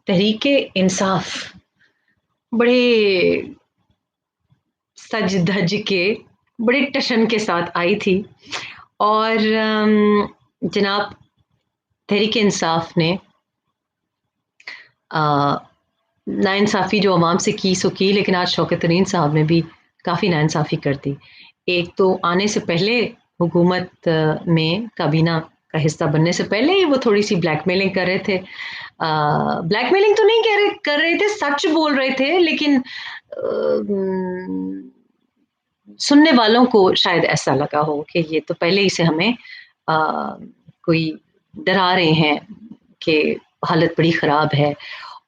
तहरीक इंसाफ बड़े सज धज के, बड़े टशन के साथ आई थी। और जनाब तहरीक इंसाफ ने नाइंसाफ़ी जो अवाम से की सो की, लेकिन आज शौकत तरीन साहब ने भी काफ़ी नाइंसाफ़ी कर दी। एक तो आने से पहले हुकूमत में काबीना का हिस्सा बनने से पहले ही वो थोड़ी सी ब्लैकमेलिंग कर रहे थे। ब्लैकमेलिंग तो नहीं कर रहे थे, सच बोल रहे थे, लेकिन सुनने वालों को शायद ऐसा लगा हो कि ये तो पहले ही से हमें कोई डरा रहे हैं कि हालत बड़ी ख़राब है।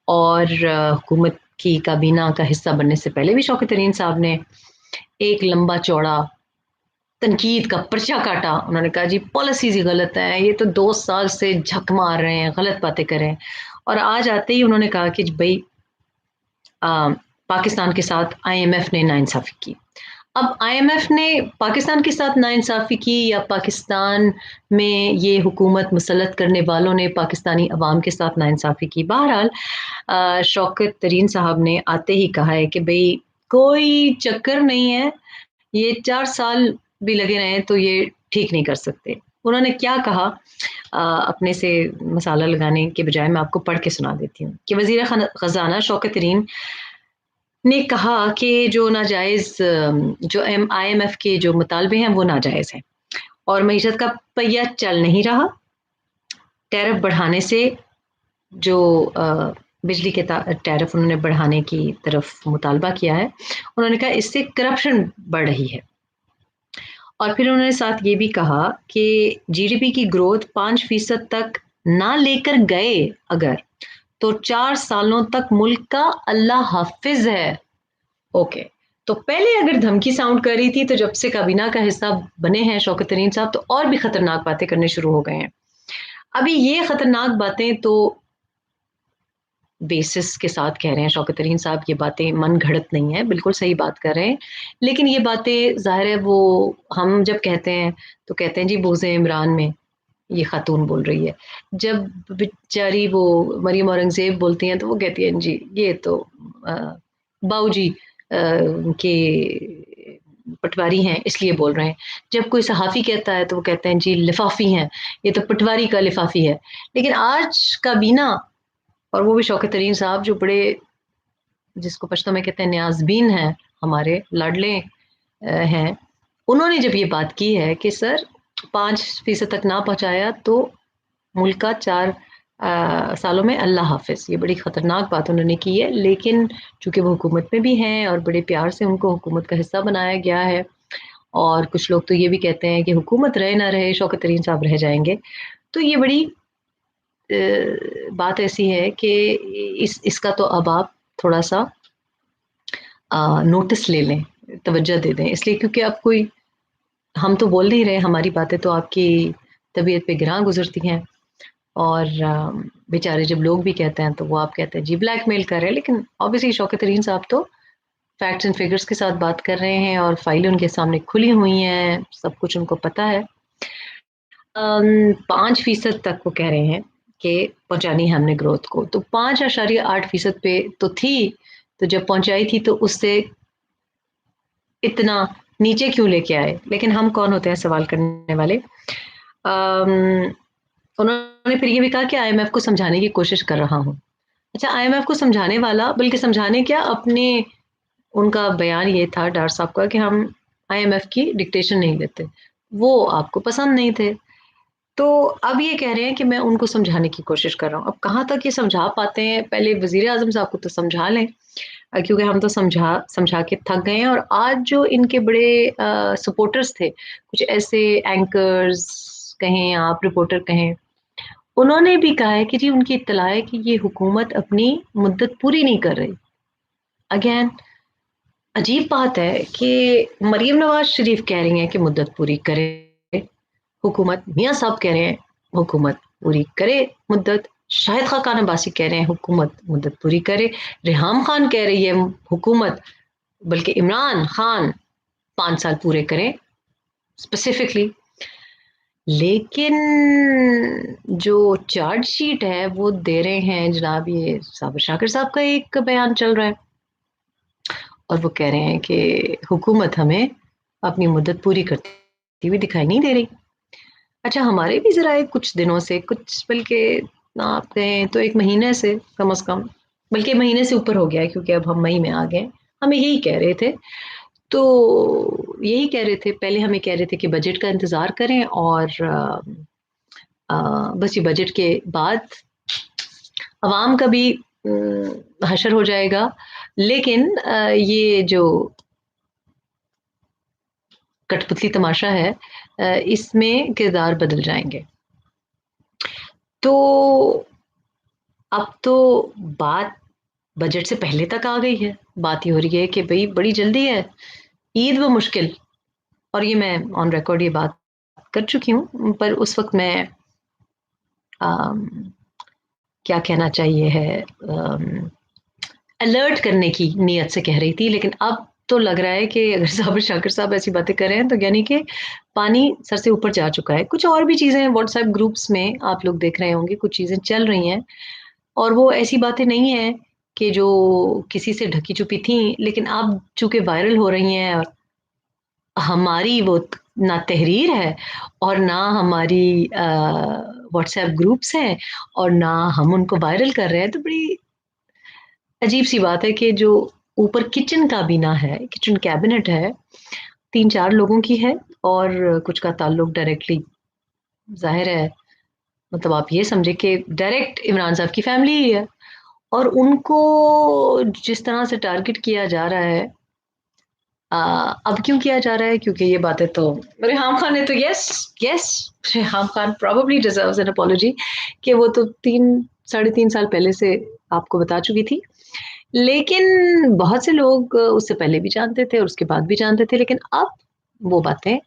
और हुकूमत की काबीना का हिस्सा बनने से पहले भी शौकत तरीन साहब ने एक लंबा चौड़ा तनकीद का पर्चा काटा। उन्होंने कहा जी पॉलिसीज ही गलत है, ये तो 2 साल से झक मार रहे हैं, गलत बातें कर रहे हैं। और आज आते ही उन्होंने कहा कि भाई पाकिस्तान के साथ IMF ने नाइंसाफ़ी की। अब IMF ने पाकिस्तान के साथ नाइंसाफ़ी की या पाकिस्तान में ये हुकूमत मुसल्लत करने वालों ने पाकिस्तानी अवाम के साथ नाइंसाफ़ी की, बहरहाल शौकत तरीन साहब ने आते ही कहा है कि भाई कोई चक्कर नहीं है, ये 4 साल भी लगे रहे तो ये ठीक नहीं कर सकते। उन्होंने क्या कहा अपने से मसाला लगाने के बजाय मैं आपको पढ़ के सुना देती हूँ कि वज़ीर ख़ज़ाना शौकत तरीन ने कहा कि जो नाजायज़ जो IMF के जो मुतालबे हैं वो नाजायज़ हैं और मईशत का पहिया चल नहीं रहा। टैरिफ बढ़ाने से जो बिजली के टैरिफ उन्होंने बढ़ाने की तरफ मुतालबा किया है, उन्होंने कहा इससे करप्शन बढ़ रही है। और फिर उन्होंने साथ ये भी कहा कि GDP की ग्रोथ 5% तक ना लेकर गए अगर, तो 4 सालों तक मुल्क का अल्लाह हाफिज है। ओके, तो पहले अगर धमकी साउंड कर रही थी, तो जब से काबीना का हिस्सा बने हैं शौकत तरीन साहब, तो और भी खतरनाक बातें करने शुरू हो गए हैं। अभी ये खतरनाक बातें तो बेसिस के साथ कह रहे हैं शौकत तरीन साहब, ये बातें मन घड़त नहीं है, बिल्कुल सही बात कर रहे हैं। लेकिन ये बातें ज़ाहिर है वो हम जब कहते हैं तो कहते हैं जी बोझे इमरान में ये खातून बोल रही है। जब बेचारी वो मरियम औरंगज़ेब बोलती हैं तो वो कहती हैं जी ये तो बाऊजी के पटवारी हैं इसलिए बोल रहे हैं। जब कोई सहाफ़ी कहता है तो वो कहते हैं जी लिफाफी हैं, ये तो पटवारी का लिफाफी है। लेकिन आज काबीना और वो भी शौकत तरीन साहब जो बड़े जिसको पश्तो में कहते हैं न्याज़बीन हैं, हमारे लाडले हैं, उन्होंने जब ये बात की है कि सर 5% तक ना पहुँचाया तो मुल्क का 4 सालों में अल्लाह हाफ़िज़, ये बड़ी ख़तरनाक बात उन्होंने की है। लेकिन चूँकि वो हुकूमत में भी हैं और बड़े प्यार से उनको हुकूमत का हिस्सा बनाया गया है, और कुछ लोग तो ये भी कहते हैं कि हुकूमत रहे ना रहे शौकत तरीन साहब रह जाएँगे। तो ये बड़ी बात ऐसी है कि इसका तो अब आप थोड़ा-सा नोटिस ले लें, तवज्जो दे दें, इसलिए क्योंकि अब कोई हम तो बोल नहीं रहे, हमारी बातें तो आपकी तबीयत पे गिरां गुज़रती हैं। और बेचारे जब लोग भी कहते हैं तो वो आप कहते हैं जी ब्लैकमेल कर रहे हैं, लेकिन ऑब्वियसली शौकत तरीन साहब तो फैक्ट्स एंड फिगर्स के साथ बात कर रहे हैं और फाइलें उनके सामने खुली हुई हैं, सब कुछ उनको पता है। 5% तक वो कह रहे हैं कि पहुँचानी है हमने ग्रोथ को, तो 5.8% पे तो थी, तो जब पहुँचाई थी तो उससे इतना नीचे क्यों लेके आए? लेकिन हम कौन होते हैं सवाल करने वाले? उन्होंने फिर ये भी कहा कि IMF को समझाने की कोशिश कर रहा हूँ। अच्छा, IMF को समझाने वाला, बल्कि समझाने क्या, अपने उनका बयान ये था डार साहब का कि हम IMF की डिक्टेशन नहीं लेते। वो आपको पसंद नहीं थे। तो अब ये कह रहे हैं कि मैं उनको समझाने की कोशिश कर रहा हूँ। अब कहाँ तक ये समझा पाते हैं, पहले वज़ीर आज़म साहब को तो समझा लें, क्योंकि हम तो समझा समझा के थक गए हैं। और आज जो इनके बड़े सपोर्टर्स थे, कुछ ऐसे एंकर्स कहें आप, रिपोर्टर कहें, उन्होंने भी कहा है कि जी उनकी इत्तला है कि ये हुकूमत अपनी मुद्दत पूरी नहीं कर रही। अगेन अजीब बात है कि मरियम नवाज शरीफ कह रही हैं कि मुद्दत पूरी करे हुकूमत, मियाँ साहब कह रहे हैं हुकूमत पूरी करे मुद्दत, शाहिद खाकान अब्बासी कह रहे हैं हुकूमत मुद्दत पूरी करे, रिहाम खान कह रही है हुकूमत, बल्कि इमरान खान 5 साल पूरे करें स्पेसिफिकली। لیکن جو چارج شیٹ ہے وہ دے رہے ہیں جناب، یہ صابر شاکر صاحب کا ایک بیان چل رہا ہے اور وہ کہہ رہے ہیں کہ حکومت ہمیں اپنی مدت پوری کرتی ہوئی دکھائی نہیں دے رہی. اچھا، ہمارے بھی ذرا کچھ دنوں سے، کچھ بلکہ آپ کہیں تو ایک مہینے سے کم از کم، بلکہ مہینے سے اوپر ہو گیا ہے کیونکہ اب ہم مئی میں آ گئے، ہمیں یہی کہہ رہے تھے. تو یہی کہہ رہے تھے، پہلے ہمیں کہہ رہے تھے کہ بجٹ کا انتظار کریں اور بس یہ بجٹ کے بعد عوام کا بھی حشر ہو جائے گا. لیکن یہ جو کٹ پتلی تماشا ہے اس میں کردار بدل جائیں گے. تو اب تو بات بجٹ سے پہلے تک آ گئی ہے. بات یہ ہو رہی ہے کہ بھئی بڑی جلدی ہے، عید و مشکل. اور یہ میں آن ریکارڈ یہ بات کر چکی ہوں، پر اس وقت میں کیا کہنا چاہیے ہے، الرٹ کرنے کی نیت سے کہہ رہی تھی. لیکن اب تو لگ رہا ہے کہ اگر صابر شاکر صاحب ایسی باتیں کر رہے ہیں تو یعنی کہ پانی سر سے اوپر جا چکا ہے. کچھ اور بھی چیزیں واٹس ایپ گروپس میں آپ لوگ دیکھ رہے ہوں گے، کچھ چیزیں چل رہی ہیں اور وہ ایسی باتیں نہیں ہیں کہ جو کسی سے ڈھکی چھپی تھیں، لیکن اب چونکہ وائرل ہو رہی ہیں اور ہماری وہ نہ تحریر ہے اور نہ ہماری واٹس ایپ گروپس ہیں اور نہ ہم ان کو وائرل کر رہے ہیں، تو بڑی عجیب سی بات ہے کہ جو اوپر کچن کابینہ ہے، کچن کیبنٹ ہے، 3-4 لوگوں کی ہے اور کچھ کا تعلق ڈائریکٹلی ظاہر ہے، مطلب آپ یہ سمجھے کہ ڈائریکٹ عمران صاحب کی فیملی ہی ہے اور ان کو جس طرح سے ٹارگٹ کیا جا رہا ہے. اب کیوں کیا جا رہا ہے؟ کیونکہ یہ باتیں تو ریحام خان نے تو yes yes Reham Khan probably deserves an apology کہ وہ تو 3-3.5 سال پہلے سے آپ کو بتا چکی تھی. لیکن بہت سے لوگ اس سے پہلے بھی جانتے تھے اور اس کے بعد بھی جانتے تھے، لیکن اب وہ باتیں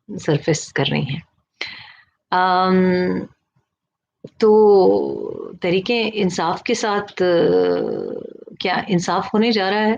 سرفیس کر رہی ہیں. تو تحریک انصاف کے ساتھ کیا انصاف ہونے جا رہا ہے؟